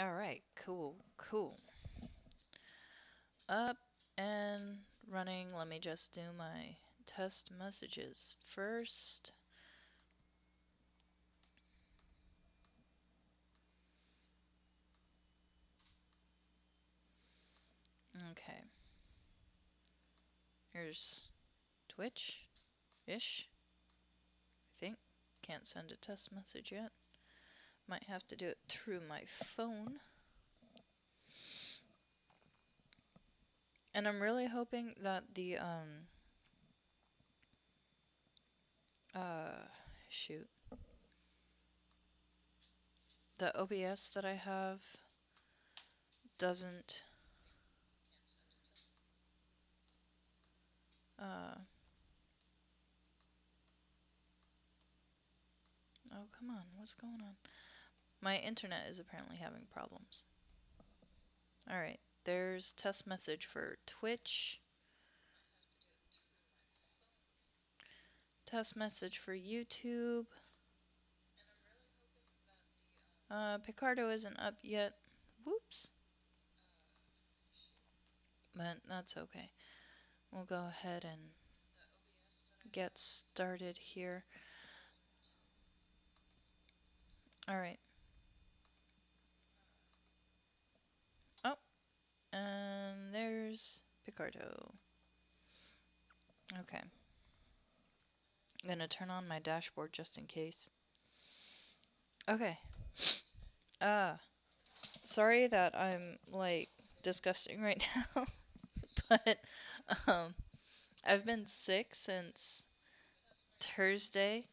All right, cool, cool. Up and running. Let me just do my test messages first. Okay, here's Twitch-ish, I think. Can't send a test message yet. Might have to do it through my phone. And I'm really hoping that uh, shoot, the OBS that I have doesn't, uh, oh, come on, what's going on? My internet is apparently having problems. Alright, there's test message for Twitch, test message for YouTube. Picardo isn't up yet. Whoops. But that's okay. We'll go ahead and get started here. Alright. Oh, and there's Picardo. Okay. I'm gonna turn on my dashboard just in case. Okay. Uh, Sorry that I'm like disgusting right now, but um, I've been sick since Thursday.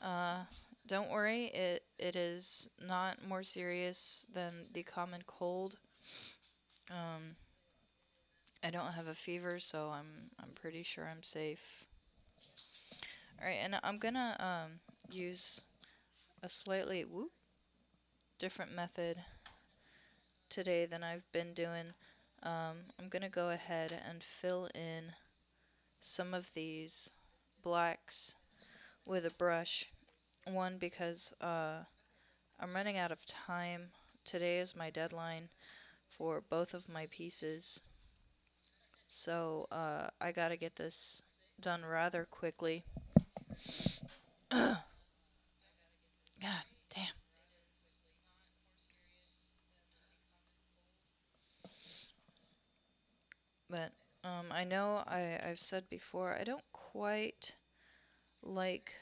Uh, don't worry, it is not more serious than the common cold. Um, I don't have a fever, so I'm pretty sure I'm safe. All right, and I'm gonna use a slightly different method today than I've been doing. I'm gonna go ahead and fill in some of these blacks with a brush. One, because I'm running out of time. Today is my deadline for both of my pieces. So I gotta get this done rather quickly. God damn. But I know I've said before, I don't quite like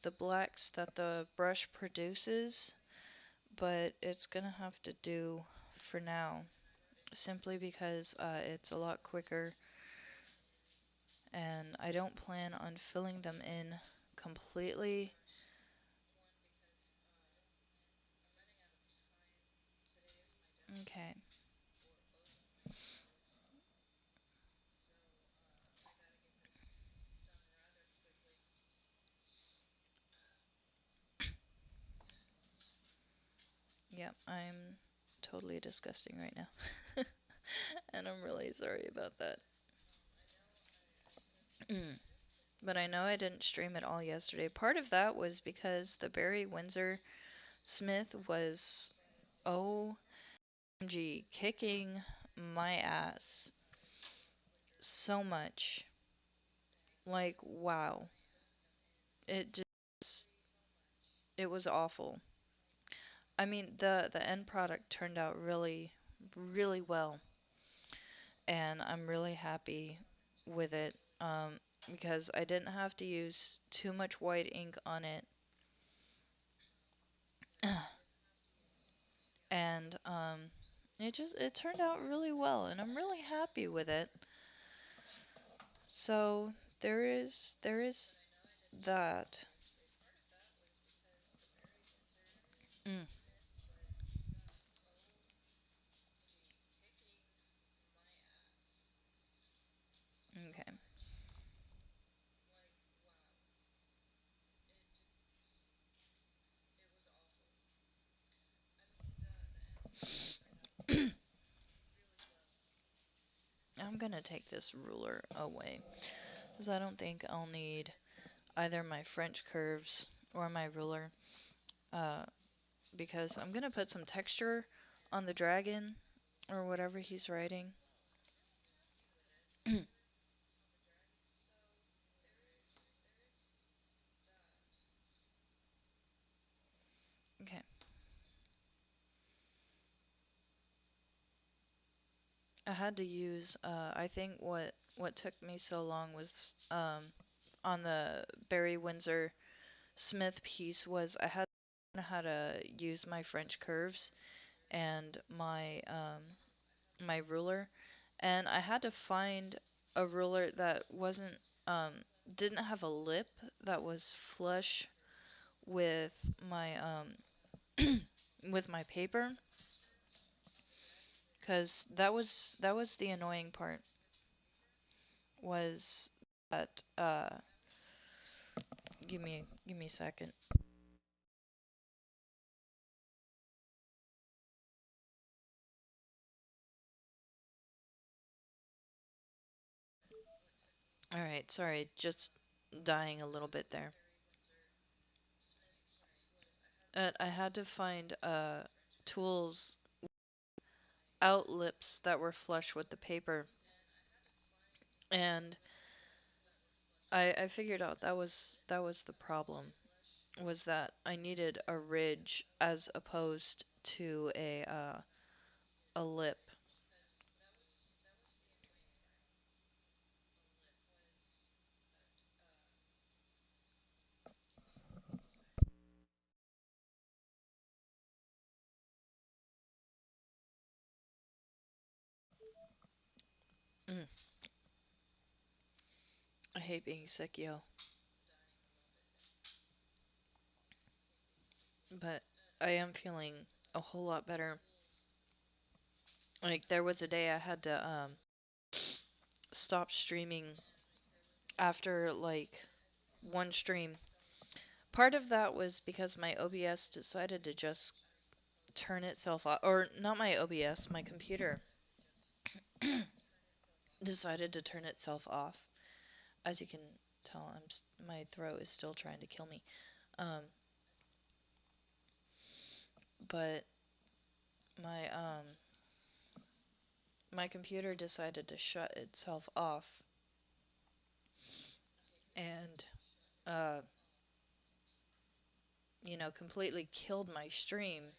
the blacks that the brush produces, but it's gonna have to do for now, simply because it's a lot quicker and I don't plan on filling them in completely. Okay. Yep, I'm totally disgusting right now. And I'm really sorry about that. But I know I didn't stream it all yesterday. Part of that was because the Barry Windsor Smith was OMG kicking my ass so much. Like, wow. It just, it was awful. I mean, the end product turned out really, really well, and I'm really happy with it. Because I didn't have to use too much white ink on it, and it turned out really well, and I'm really happy with it. So there is that. Mm, okay. I'm gonna take this ruler away because I don't think I'll need either my French curves or my ruler. Uh, because I'm gonna put some texture on the dragon or whatever he's riding. Okay. I had to use I think what took me so long was on the Barry Windsor Smith piece was I had to learn how to use my French curves and my ruler, and I had to find a ruler that wasn't didn't have a lip that was flush with my paper, because that was the annoying part, was that give me a second. All right, sorry, just dying a little bit there. I had to find tools out lips that were flush with the paper, and I figured out that was the problem, was that I needed a ridge as opposed to a lip. Mm, I hate being sick, yo. But I am feeling a whole lot better. Like, there was a day I had to stop streaming after like one stream. Part of that was because my OBS decided to just turn itself off, or not my OBS, my computer decided to turn itself off. As you can tell, my throat is still trying to kill me. Um, but my my computer decided to shut itself off and uh, completely killed my stream.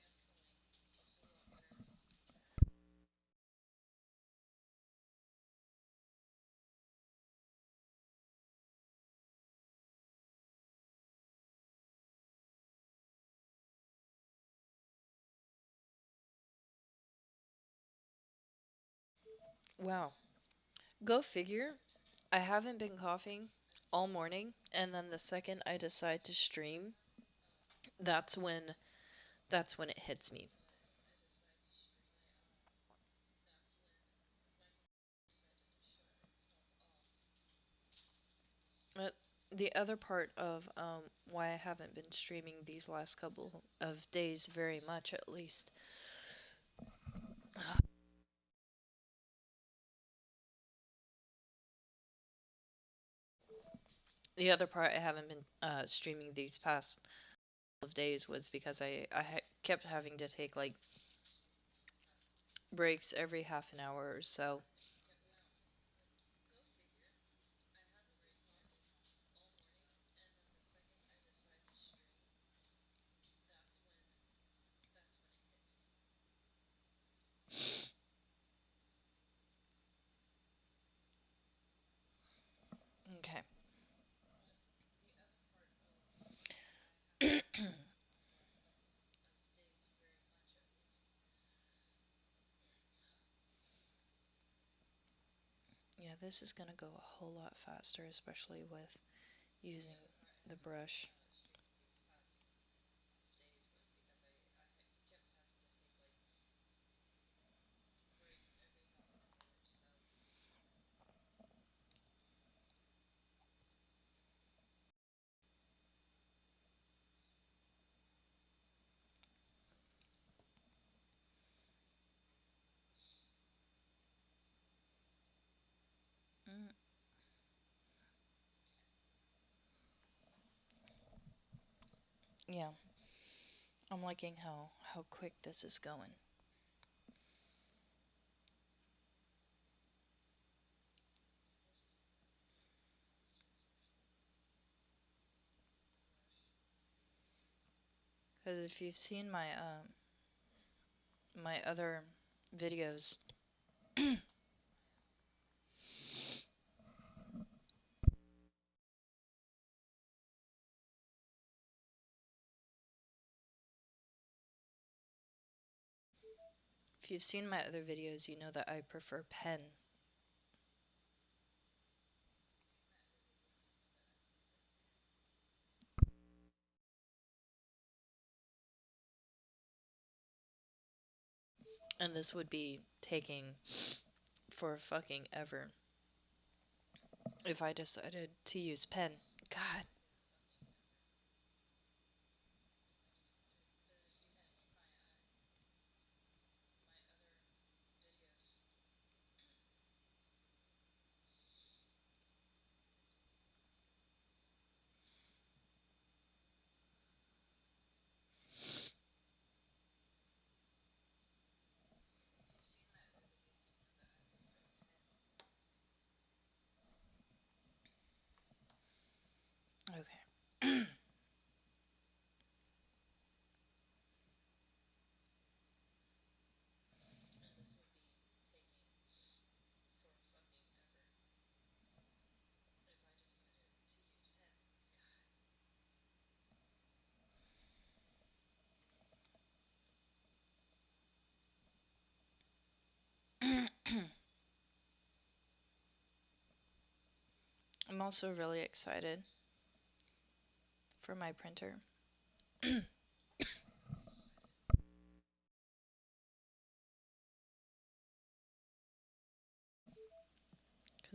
Wow. Go figure. I haven't been coughing all morning, and then the second I decide to stream, that's when that's when it hits me. But the other part of why I haven't been streaming these last couple of days very much, at least, the other part I haven't been streaming these past couple of days was because kept having to take like breaks every half an hour or so. Okay. Yeah, this is gonna go a whole lot faster, especially with using the brush. Mm, yeah, I'm liking how quick this is going. Because if you've seen my other videos, if you've seen my other videos, you know that I prefer pen. And this would be taking for fucking ever if I decided to use pen. God. Okay. I'm also really excited for my printer. Because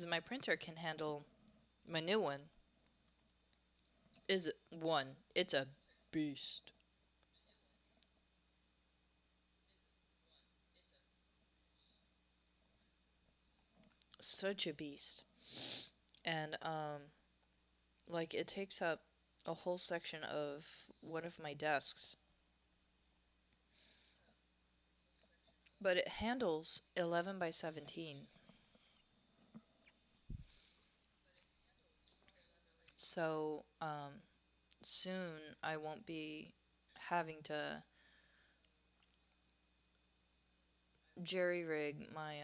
my printer can handle my new one is one. It's a beast. Such a beast. And like it takes up a whole section of one of my desks. But it handles 11 by 17. So soon I won't be having to jerry rig my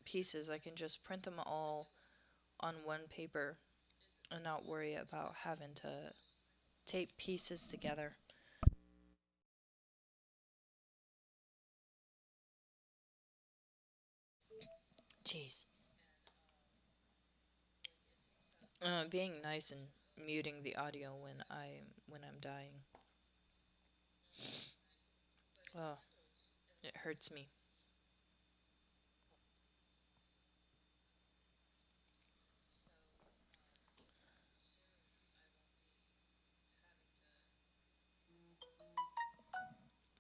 pieces. I can just print them all on one paper and not worry about having to tape pieces together. Jeez. Being nice and muting the audio when I'm dying. Oh, it hurts me.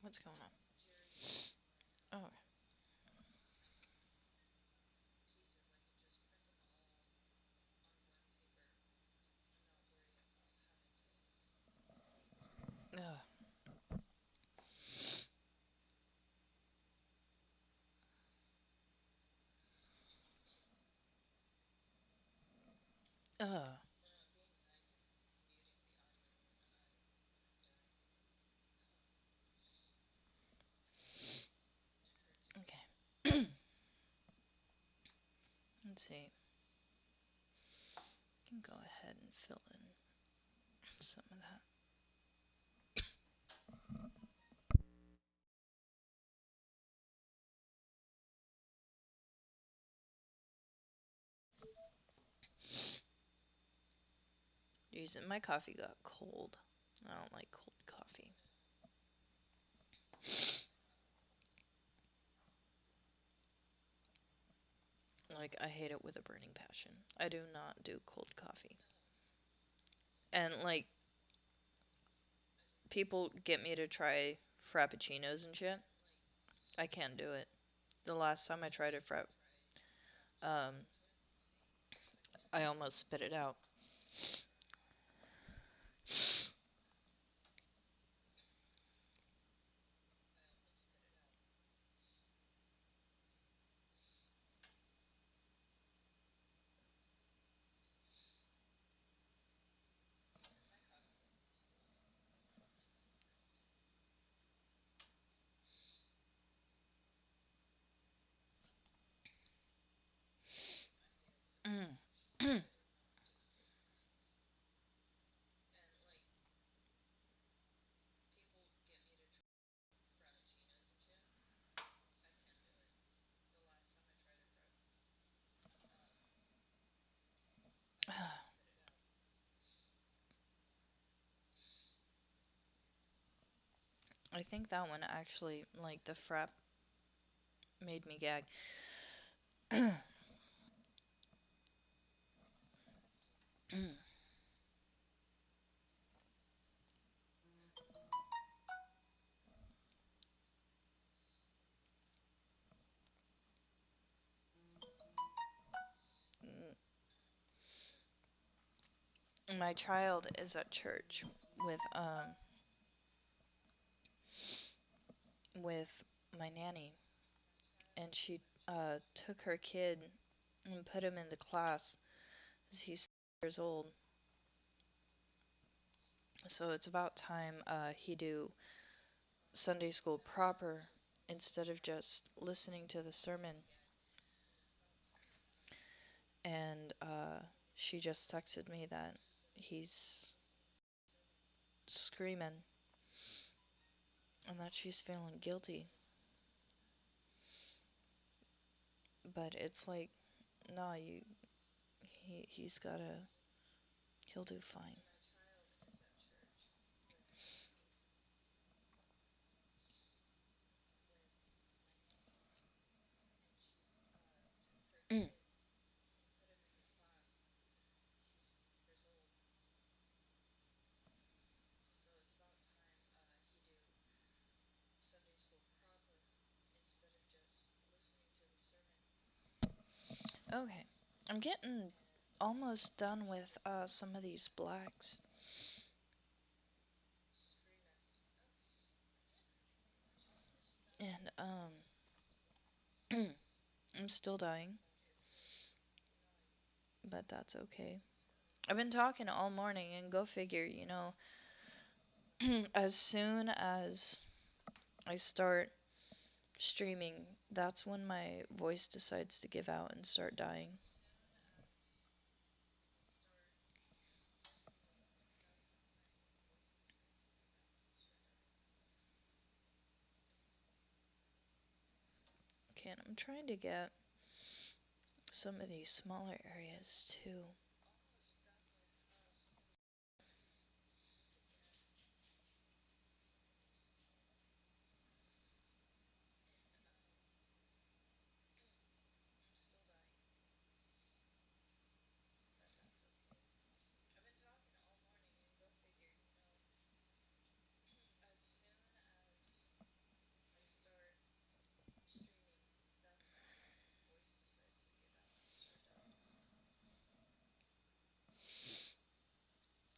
What's going on? Oh, ugh, ugh. Okay. Let's see. I can go ahead and fill in some of that. Using my coffee got cold. I don't like cold coffee. Like I hate it with a burning passion. I do not do cold coffee. And like people get me to try frappuccinos and shit. I can't do it. The last time I tried a um, I almost spit it out. I think that one actually, like the frap, made me gag. My child is at church with um with my nanny, and she took her kid and put him in the class as he's 6 years old. So it's about time he do Sunday school proper instead of just listening to the sermon. And she just texted me that he's screaming and that she's feeling guilty. But it's like, nah, he's gotta, he'll do fine. Okay, I'm getting almost done with some of these blacks, and I'm still dying, but that's okay. I've been talking all morning, and go figure, as soon as I start streaming, that's when my voice decides to give out and start dying. Okay, and I'm trying to get some of these smaller areas too.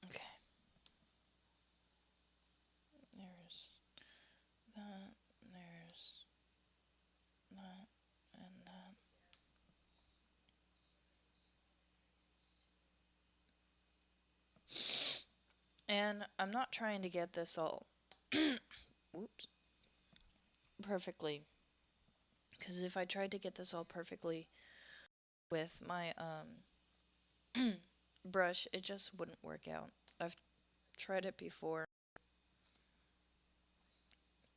Okay, there's that, there's that, and that. And I'm not trying to get this all, whoops, perfectly. Because if I tried to get this all perfectly with my brush, it just wouldn't work out. I've tried it before,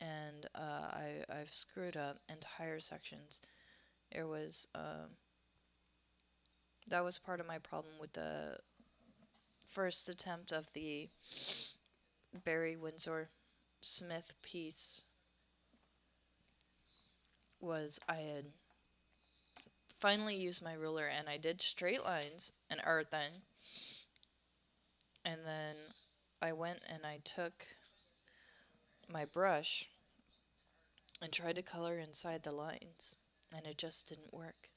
and I've screwed up entire sections. There was that was part of my problem with the first attempt of the Barry Windsor Smith piece was I had finally used my ruler and I did straight lines and earthen, and then I went and I took my brush and tried to color inside the lines, and it just didn't work.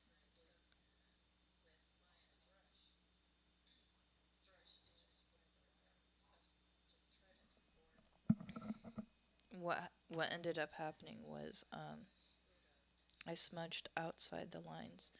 What ended up happening was I smudged outside the lines.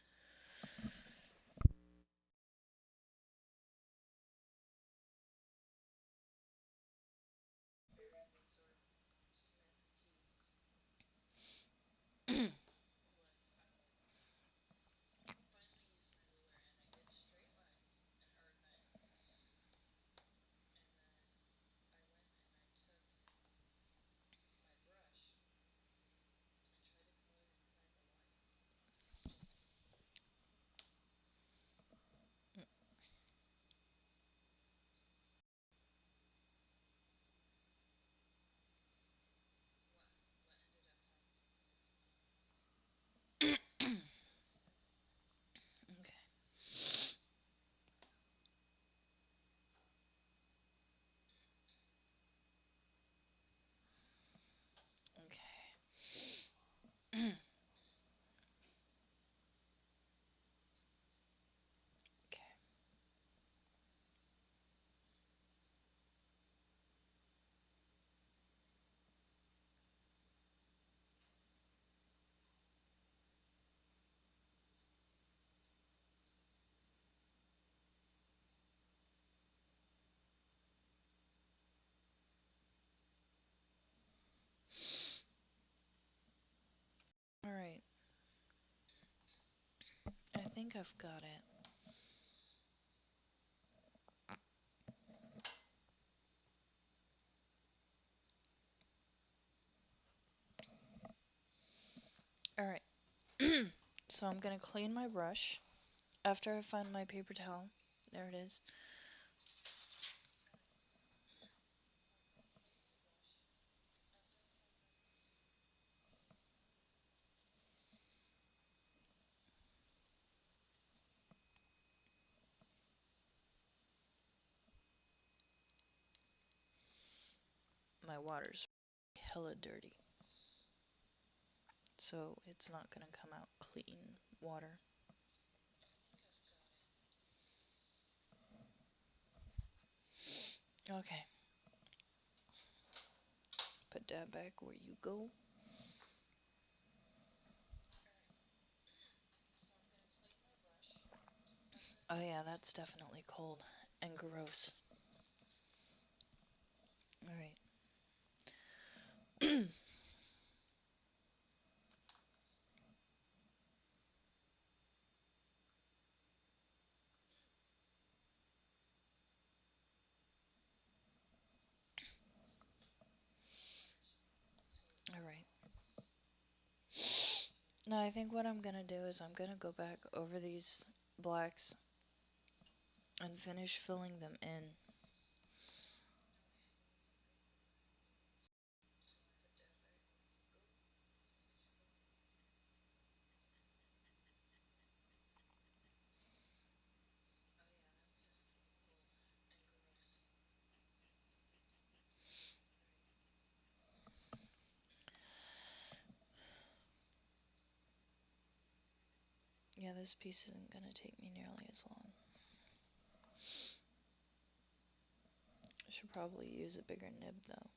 think I've got it. Alright. So I'm gonna clean my brush after I find my paper towel. There it is. My water's hella dirty, so it's not gonna come out clean water. Okay. Put that back where you go. Oh yeah, that's definitely cold and gross. Alright. Alright. Now I think what I'm gonna do is I'm gonna go back over these blacks and finish filling them in. Yeah, this piece isn't gonna take me nearly as long. I should probably use a bigger nib though.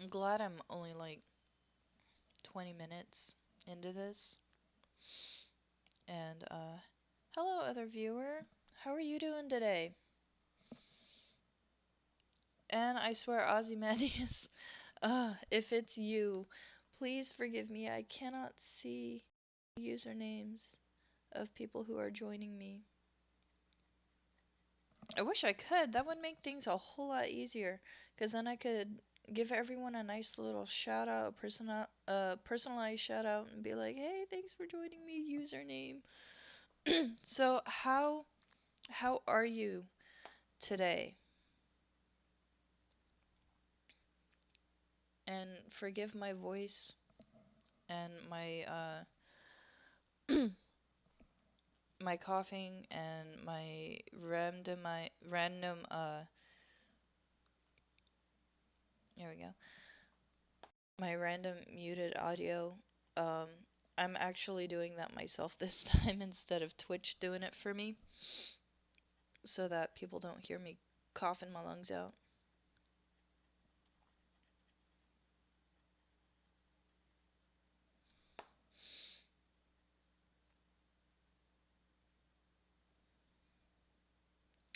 I'm glad I'm only like 20 minutes into this. And, hello, other viewer. How are you doing today? And I swear, Ozymandias, if it's you, please forgive me. I cannot see usernames of people who are joining me. I wish I could. That would make things a whole lot easier. Because then I could give everyone a nice little shout out, personalized shout out, and be like, hey, thanks for joining me, username. So, how are you today? And forgive my voice and my coughing and my random here we go. My random muted audio. Um I'm actually doing that myself this time instead of Twitch doing it for me so that people don't hear me coughing my lungs out.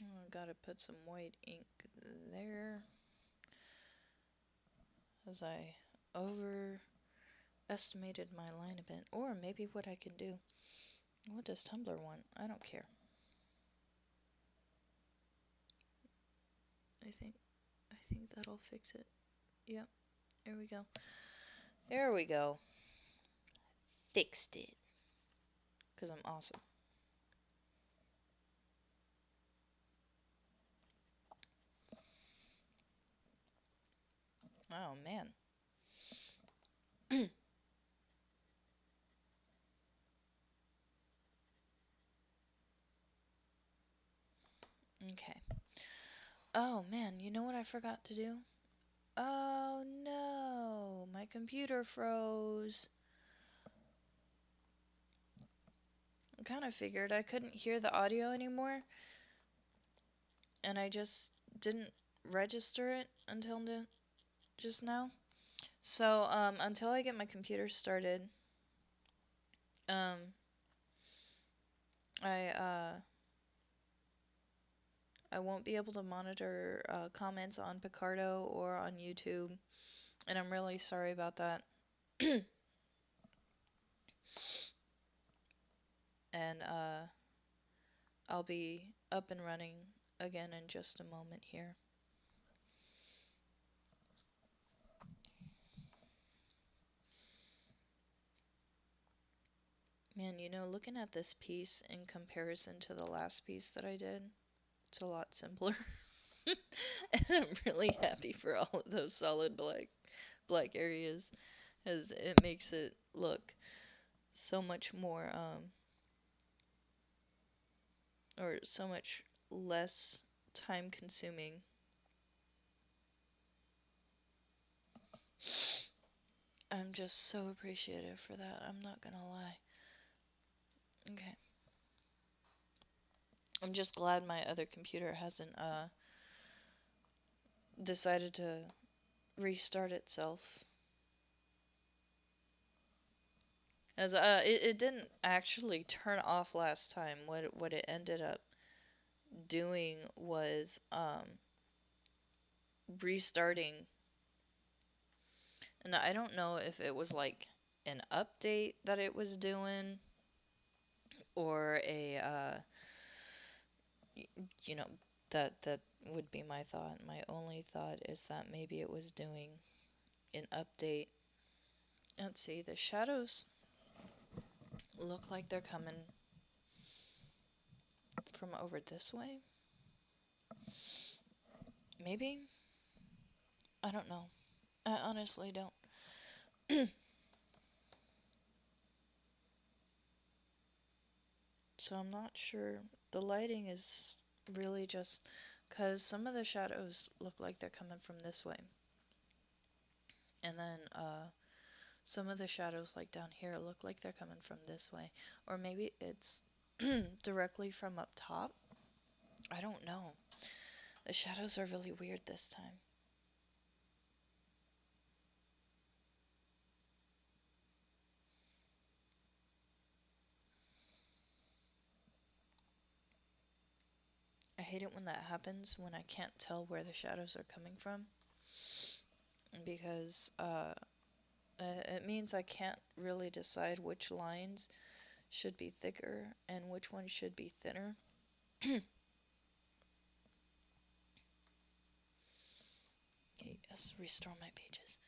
Oh, I gotta put some white ink there as I overestimated my line a bit. Or maybe what I can do. What does Tumblr want? I don't care. I think I think that'll fix it. Yep. There we go. There we go. Fixed it. Because I'm awesome. Oh, man. Okay. Oh, man. You know what I forgot to do? Oh, no. My computer froze. I kind of figured I couldn't hear the audio anymore. And I just didn't register it until just now. So, until I get my computer started, um, I I won't be able to monitor comments on Picardo or on YouTube, and I'm really sorry about that. And I'll be up and running again in just a moment here. Man, looking at this piece in comparison to the last piece that I did, it's a lot simpler. And I'm really happy for all of those solid black areas, as it makes it look so much more or so much less time consuming. I'm just so appreciative for that. I'm not gonna lie. Okay. I'm just glad my other computer hasn't decided to restart itself. As it didn't actually turn off last time. What it ended up doing was restarting. And I don't know if it was like an update that it was doing, or a you know that would be my thought. My only thought is that maybe it was doing an update. Let's see, the shadows look like they're coming from over this way. Maybe? I don't know. I honestly don't. So I'm not sure. The lighting is really just because some of the shadows look like they're coming from this way. And then some of the shadows, like down here, look like they're coming from this way. Or maybe it's directly from up top. I don't know. The shadows are really weird this time. I hate it when that happens, when I can't tell where the shadows are coming from. Because it means I can't really decide which lines should be thicker and which ones should be thinner. Okay, let's restore my pages.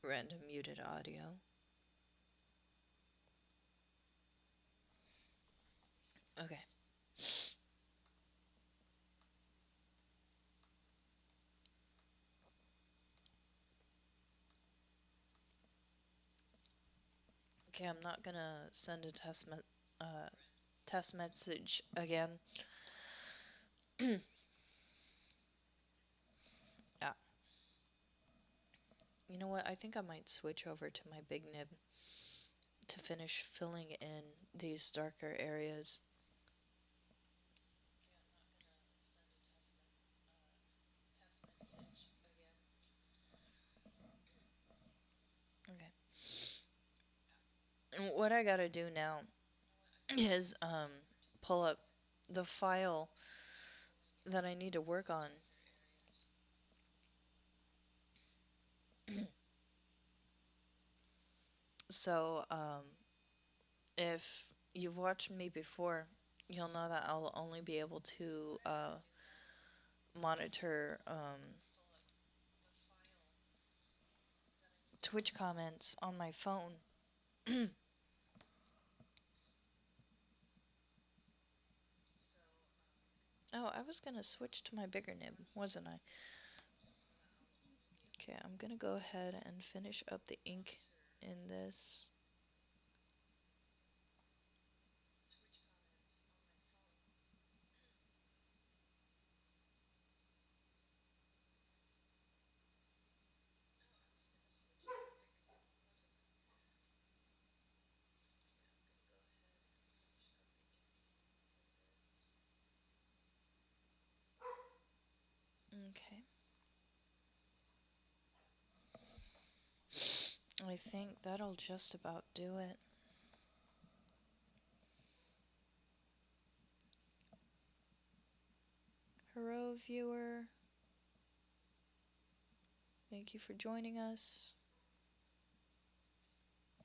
Random muted audio. Okay. Okay, I'm not gonna send a test message again. Ah, you know what? I think I might switch over to my big nib to finish filling in these darker areas. Okay. And what I gotta do now is pull up the file that I need to work on. So, if you've watched me before, you'll know that I'll only be able to monitor Twitch comments on my phone. Oh, I was gonna switch to my bigger nib, wasn't I? Okay, I'm gonna go ahead and finish up the ink in this. Okay. I think that'll just about do it. Hello, viewer. Thank you for joining us.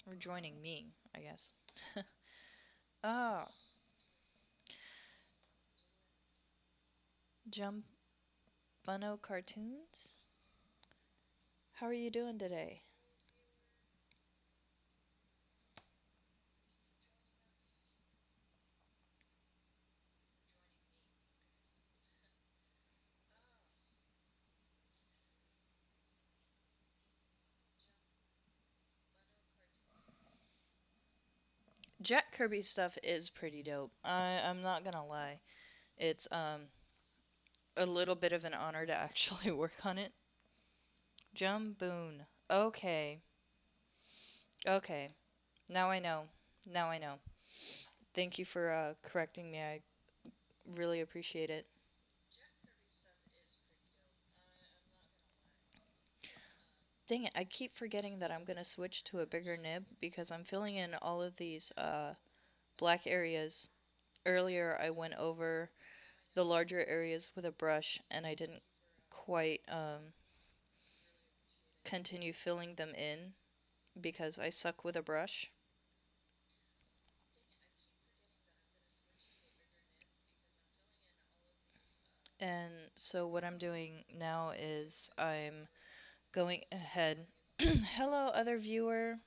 Or joining me, I guess. Ah, Jump Bunno Cartoons? How are you doing today? Jack Kirby stuff is pretty dope. I'm not gonna lie. It's a little bit of an honor to actually work on it. Jumboon. Okay. Okay. Now I know. Now I know. Thank you for correcting me. I really appreciate it. Dang it, I keep forgetting that I'm gonna switch to a bigger nib because I'm filling in all of these black areas. Earlier I went over the larger areas with a brush and I didn't quite continue filling them in because I suck with a brush. And so what I'm doing now is I'm going ahead. Hello, other viewer.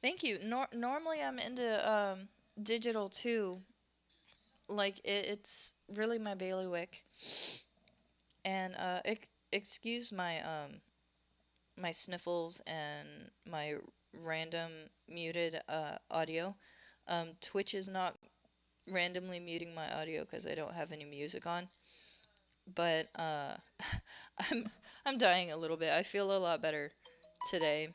Thank you. Normally I'm into digital too. Like it's really my bailiwick. And excuse my my sniffles and my random muted audio. Twitch is not randomly muting my audio because I don't have any music on. But I'm I'm dying a little bit. I feel a lot better today,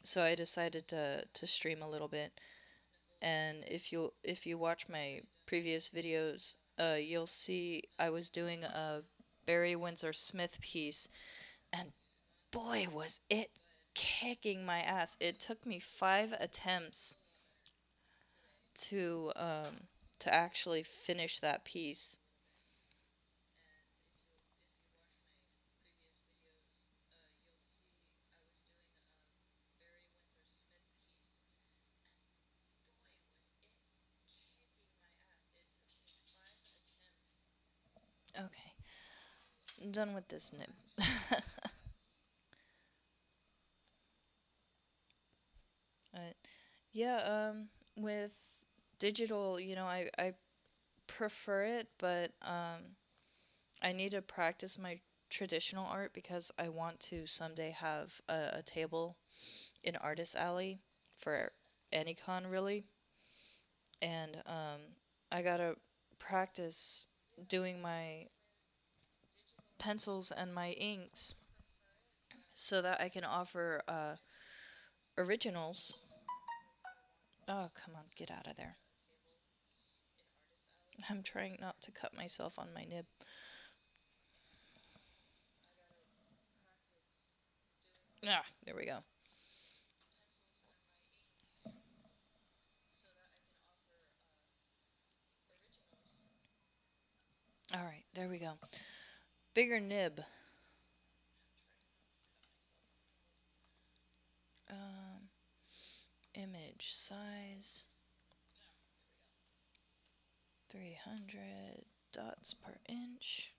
so I decided to stream a little bit. And if you watch my previous videos, you'll see I was doing a Barry Windsor Smith piece, and boy was it kicking my ass. It took me 5 attempts to um to actually finish that piece. Okay, I'm done with this nib. uh, yeah, with digital, I prefer it, but I need to practice my traditional art because I want to someday have a table in Artist Alley for any con really, and I gotta practice doing my pencils and my inks so that I can offer originals. Oh, come on, get out of there. I'm trying not to cut myself on my nib. Ah, there we go. All right, there we go. Bigger nib. Um, image size 300 dots per inch.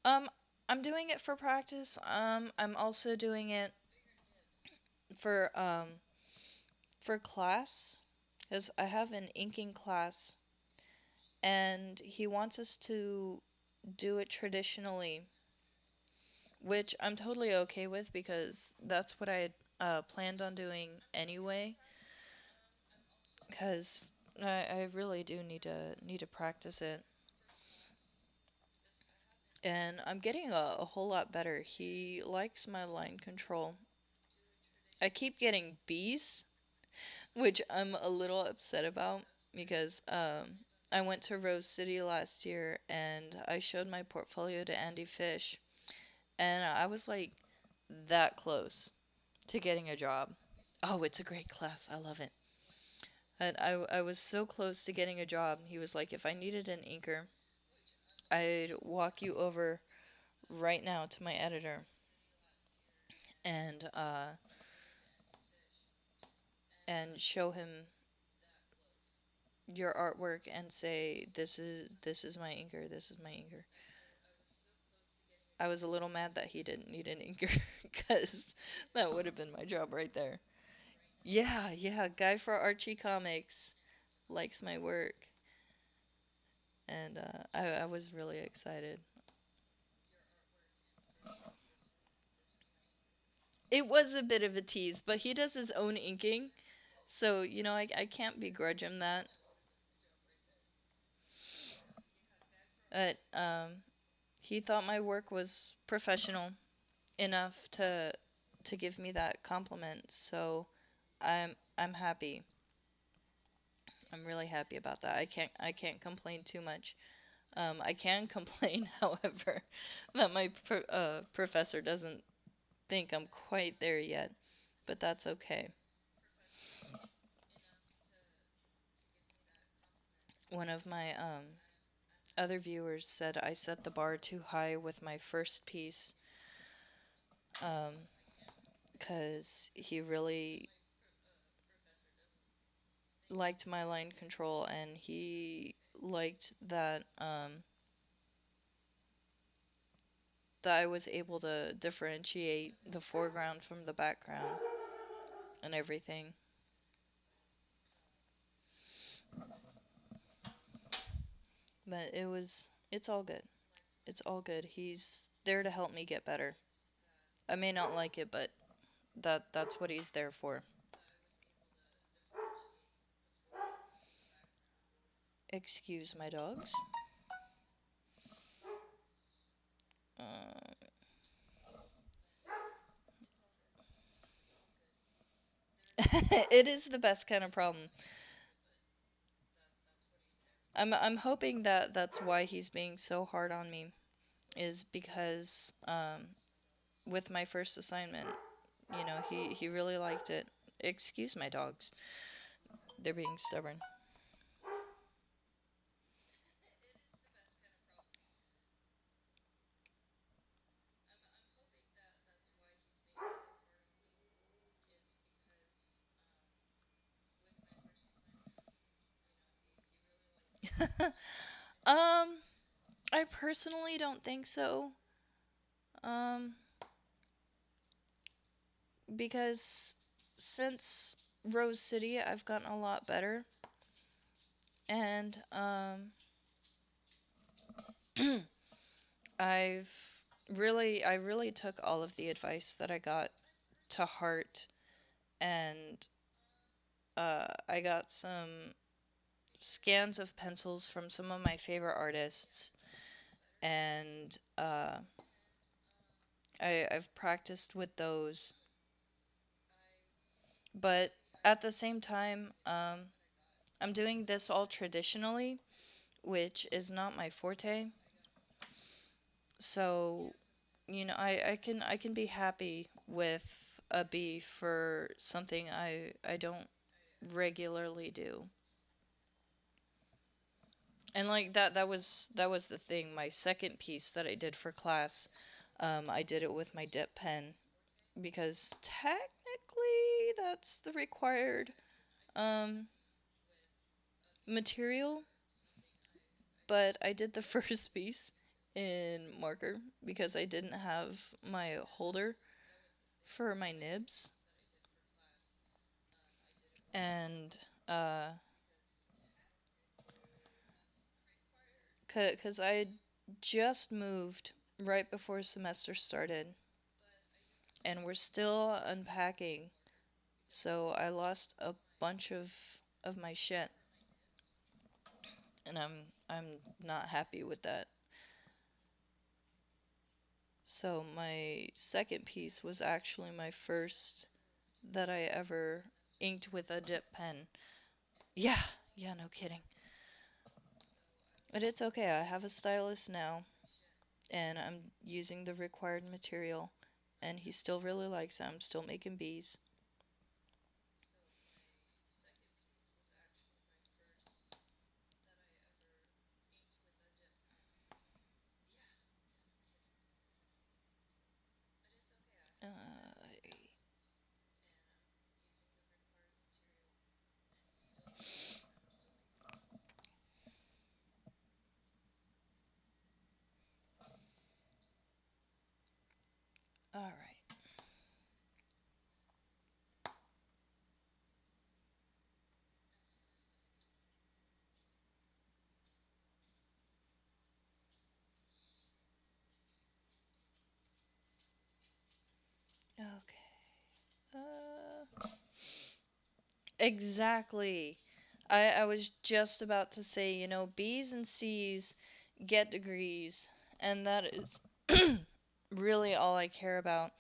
Um, I'm doing it for practice. I'm also doing it for class because I have an inking class and he wants us to do it traditionally, which I'm totally okay with because that's what I had planned on doing anyway. Because I really do need to practice it. And I'm getting a whole lot better. He likes my line control. I keep getting B's, which I'm a little upset about because I went to Rose City last year and I showed my portfolio to Andy Fish, and I was like that close to getting a job. Oh, it's a great class. I love it. And I was so close to getting a job. He was like, if I needed an inker, I'd walk you over right now to my editor and show him your artwork and say this is my inker, this is my inker. I was a little mad that he didn't need an inker because that would have been my job right there. Yeah, yeah, guy for Archie Comics likes my work, and I was really excited. It was a bit of a tease, but he does his own inking, so I can't begrudge him that. But he thought my work was professional enough to give me that compliment, so I'm happy. I'm really happy about that. I can't complain too much. I can complain, however, that my professor doesn't think I'm quite there yet, but that's okay. One of my other viewers said I set the bar too high with my first piece, um, because he really liked my line control and he liked that I was able to differentiate the foreground from the background and everything. But it's all good. It's all good. He's there to help me get better. I may not like it, but that's what he's there for. Excuse my dogs. Uh, it is the best kind of problem. I'm hoping that that's why he's being so hard on me, is because with my first assignment, he really liked it. Excuse my dogs. They're being stubborn. um I personally don't think so. Um because since Rose City I've gotten a lot better, and I've I really took all of the advice that I got to heart, and I got some scans of pencils from some of my favorite artists, and I've practiced with those. But at the same time, I'm doing this all traditionally, which is not my forte. So, I can be happy with a B for something I don't regularly do. And like that was the thing. My second piece that I did for class, I did it with my dip pen because technically that's the required um material, but I did the first piece in marker because I didn't have my holder for my nibs, and uh cuz I just moved right before semester started and we're still unpacking. So I lost a bunch of my shit, and I'm not happy with that. So my second piece was actually my first that I ever inked with a dip pen. Yeah, yeah, no kidding. But it's okay, I have a stylus now, and I'm using the required material, and he still really likes it. I'm still making bees. Alright. Okay. Exactly. I was just about to say, B's and C's get degrees, and that is really all I care about.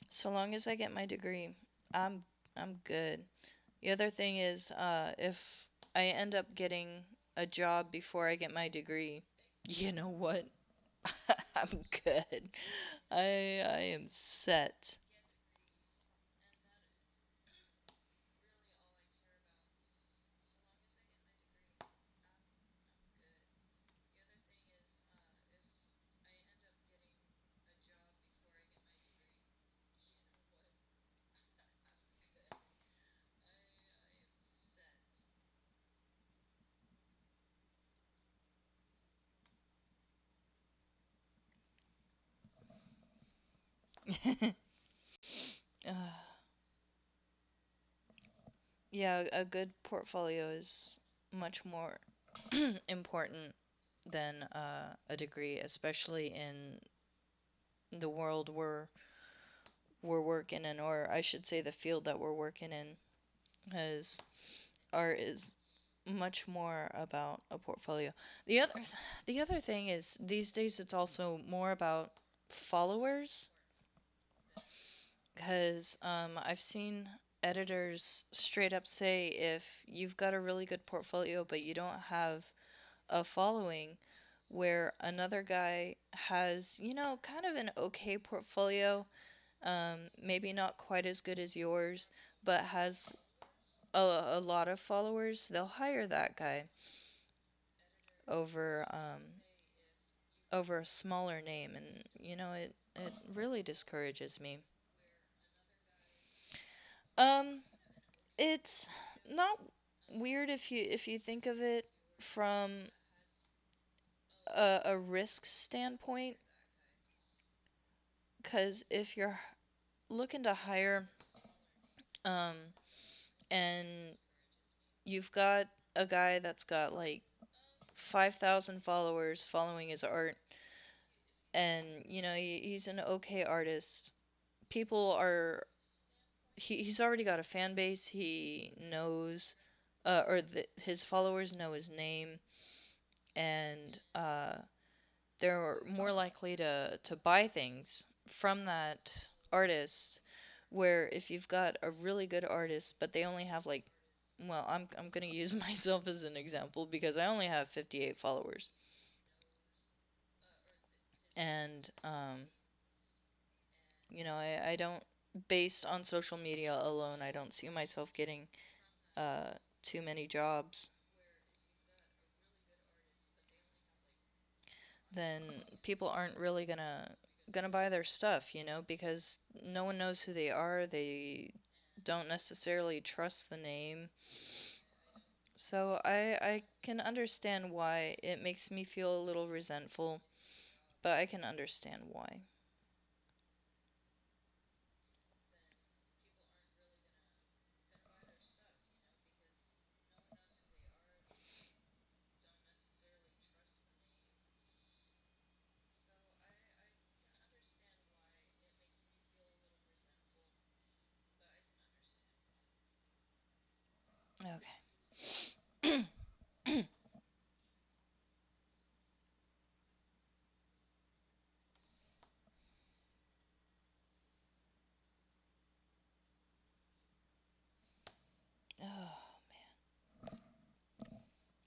So long as I get my degree, I'm I'm good. The other thing is, if I end up getting a job before I get my degree, you know what? I'm good. I am set. Yeah, a good portfolio is much more important than a degree, especially in the world we're working in, or I should say the field that we're working in, because art is much more about a portfolio. The other thing is these days it's also more about followers, because I've seen editors straight up say if you've got a really good portfolio but you don't have a following, where another guy has, kind of an okay portfolio, maybe not quite as good as yours, but has a lot of followers, they'll hire that guy over over a smaller name, and it really discourages me. Um, it's not weird if you think of it from a risk standpoint, because if you're looking to hire um and you've got a guy that's got like 5,000 followers following his art, and he's an okay artist, people are he's already got a fan base. He knows, his followers know his name, and they're more likely to buy things from that artist. Where if you've got a really good artist, but they only have like, well, I'm gonna use myself as an example because I only have 58 followers, and I don't, based on social media alone, I don't see myself getting too many jobs. Then people aren't really gonna buy their stuff, because no one knows who they are. They don't necessarily trust the name. So I can understand why it makes me feel a little resentful, but I can understand why. Okay.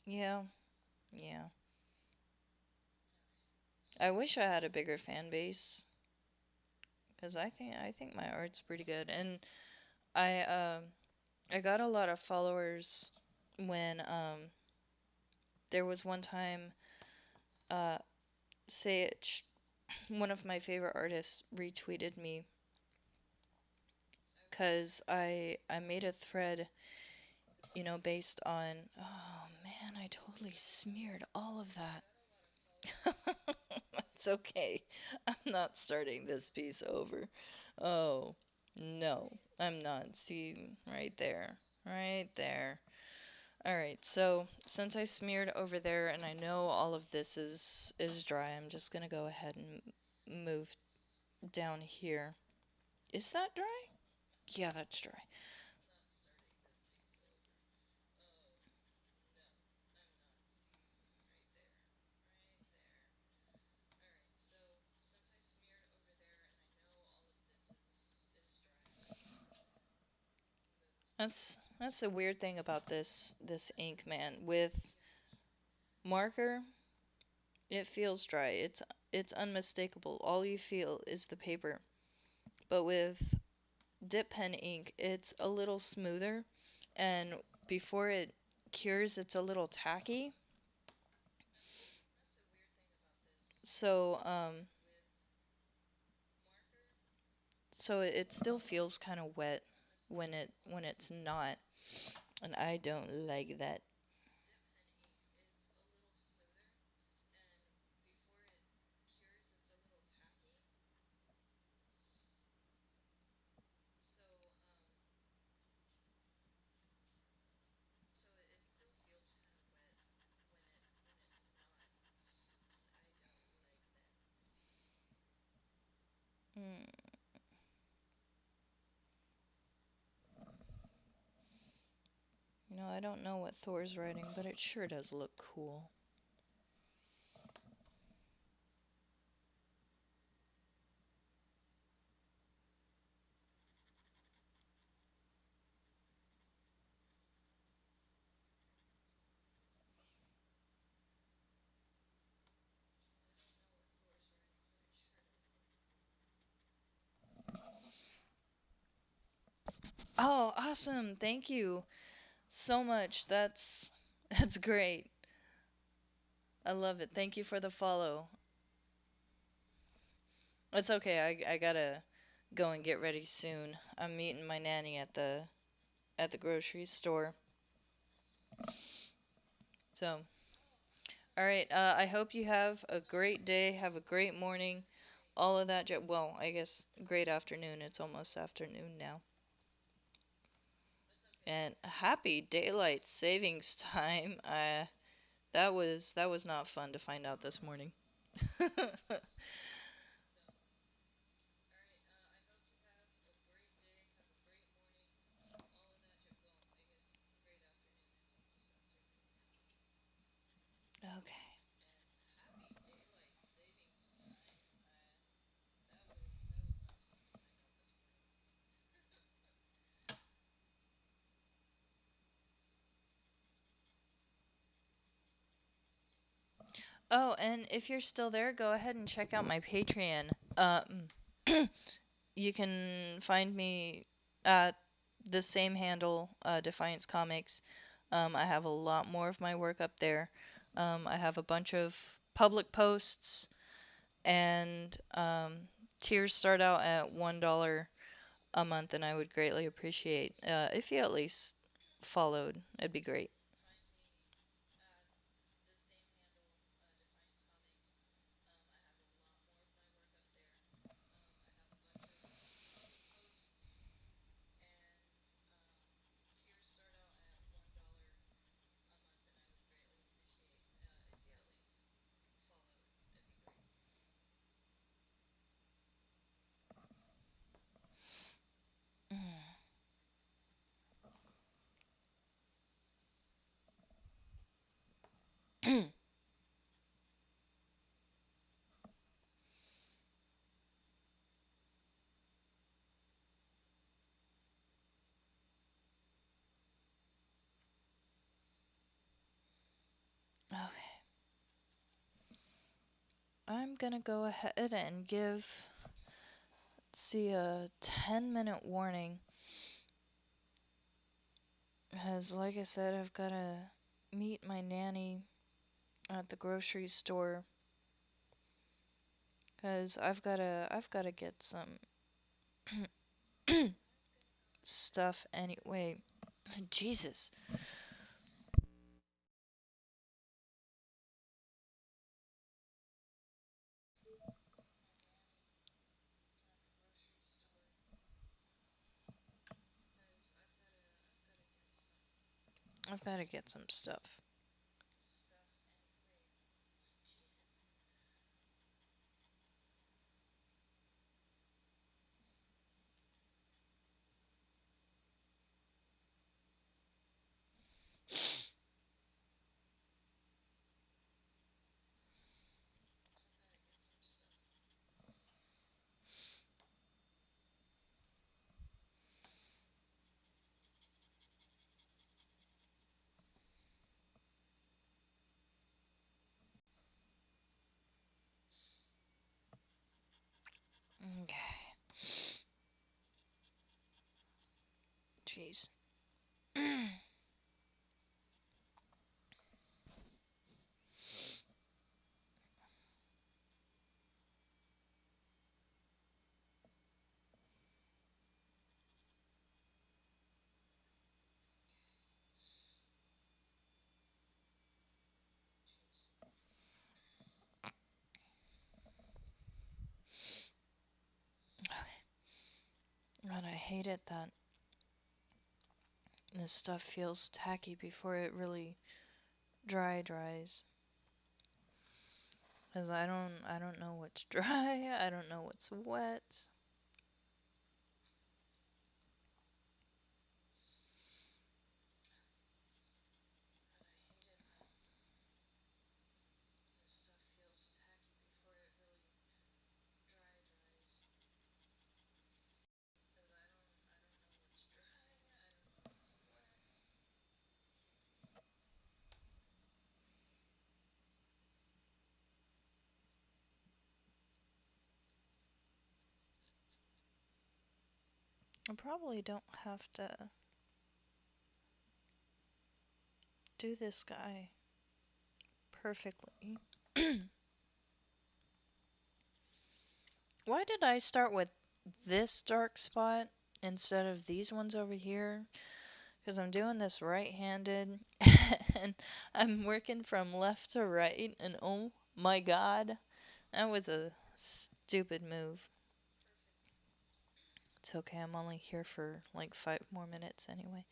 Yeah, yeah. I wish I had a bigger fan base because I think my art's pretty good, and I I got a lot of followers when there was one time uh Sage, one of my favorite artists, retweeted me because I made a thread, based on. Oh man, I totally smeared all of that. It's okay. I'm not starting this piece over. Oh, no, I'm not. See, right there. Right there. All right, so since I smeared over there and I know all of this is dry, I'm just gonna go ahead and move down here. Is that dry? Yeah, that's dry. That's the weird thing about this ink, man. With marker, it feels dry. It's unmistakable. All you feel is the paper. But with dip pen ink, it's a little smoother, and before it cures, it's a little tacky. So it still feels kind of wet when it's not, and I don't like that. Mm, I don't know what Thor's writing, but it sure does look cool. Oh, awesome! Thank you so much. That's great. I love it. Thank you for the follow. It's okay. I gotta go and get ready soon. I'm meeting my nanny at the grocery store. So, all right. I hope you have a great day. Have a great morning. All of that. Well, I guess great afternoon. It's almost afternoon now. And happy daylight savings time. That was not fun to find out this morning. Okay. Oh, and if you're still there, go ahead and check out my Patreon. You can find me at the same handle, Defiance Comics. I have a lot more of my work up there. I have a bunch of public posts, and tiers start out at $1 a month, and I would greatly appreciate if you at least followed. It'd be great. I'm gonna go ahead and give, let's see, a 10-minute warning. Because, like I said, I've gotta meet my nanny at the grocery store. Because I've gotta get some stuff anyway. Jesus. I've gotta get some stuff. Okay. Jeez. God, I hate it that this stuff feels tacky before it really dries. Cause I don't know what's dry. I don't know what's wet. I probably don't have to do this guy perfectly. Why did I start with this dark spot instead of these ones over here? Because I'm doing this right-handed and I'm working from left to right, and oh my god, that was a stupid move. It's okay, I'm only here for like 5 more minutes anyway.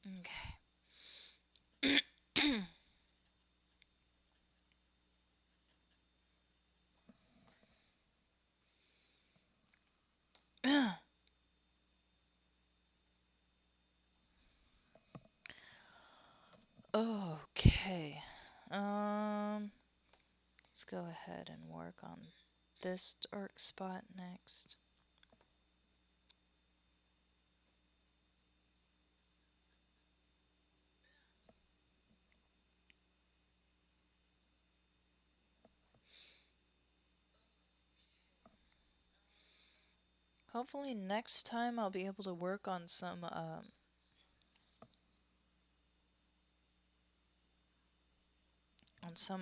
Okay. Okay. Um, let's go ahead and work on this dark spot next. Hopefully next time I'll be able to work on some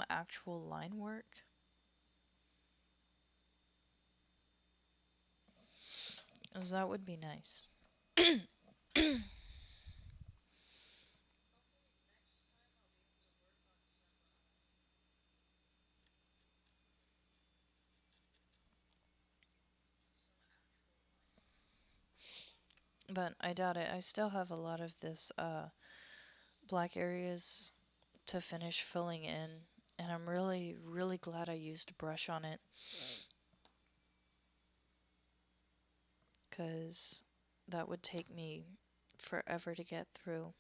actual line work. 'Cause that would be nice. But I doubt it. I still have a lot of this black areas to finish filling in, and I'm really, really glad I used a brush on it, because that would take me forever to get through.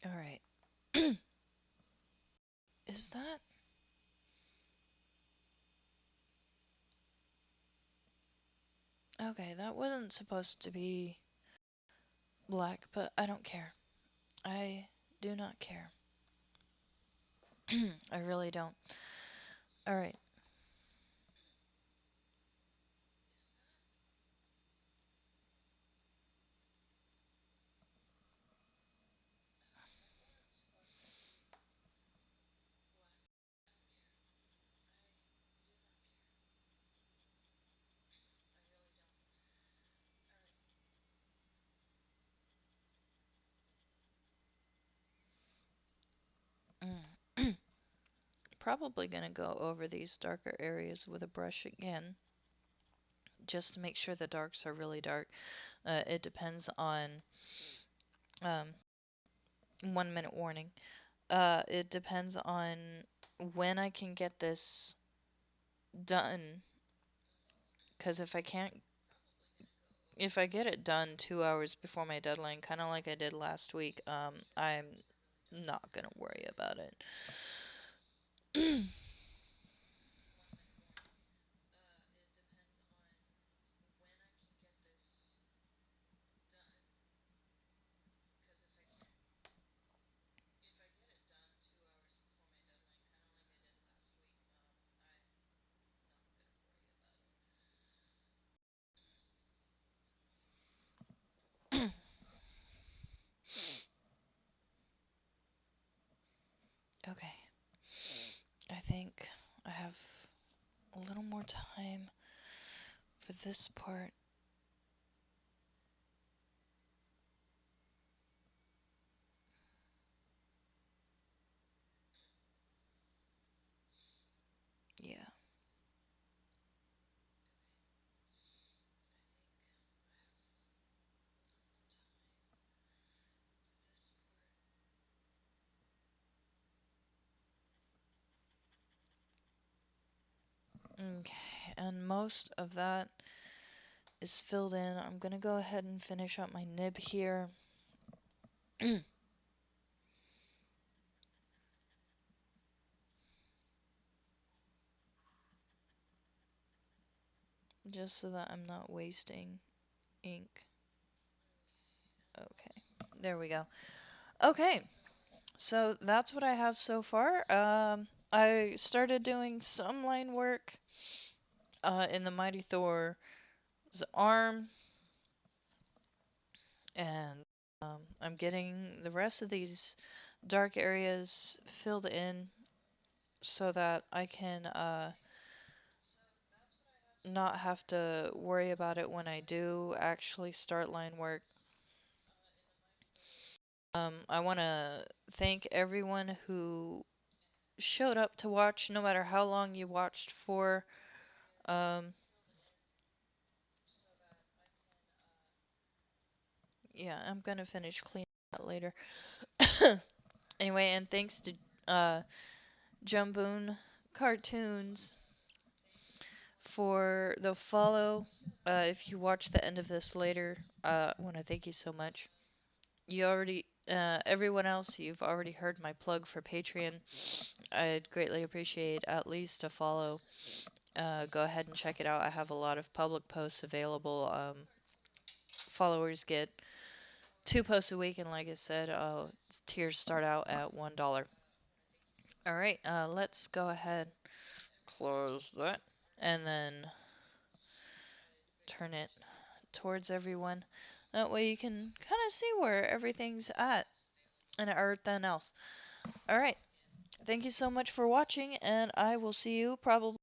All right. Is that okay? That wasn't supposed to be black, but I don't care. I do not care. I really don't. All right. Probably gonna go over these darker areas with a brush again, just to make sure the darks are really dark. It depends on 1 minute warning. It depends on when I can get this done. Because if I get it done 2 hours before my deadline, kind of like I did last week, I'm not gonna worry about it. Okay, I think I have a little more time for this part. Yeah. Okay, and most of that is filled in. I'm gonna go ahead and finish up my nib here. Just so that I'm not wasting ink. Okay, there we go. Okay, so that's what I have so far. I started doing some line work in the Mighty Thor's arm, and I'm getting the rest of these dark areas filled in so that I can not have to worry about it when I do actually start line work. I want to thank everyone who showed up to watch, no matter how long you watched for. Um, yeah, I'm gonna finish cleaning that later. Anyway, and thanks to uh, Jumboon Cartoons for the follow. If you watch the end of this later, I want to thank you so much. You already, everyone else, you've already heard my plug for Patreon. I'd greatly appreciate at least a follow. Go ahead and check it out. I have a lot of public posts available. Followers get 2 posts a week, and like I said, tiers start out at $1. All right, let's go ahead, close that, and then turn it towards everyone. That way you can kind of see where everything's at. and everything else. All right. Thank you so much for watching, and I will see you probably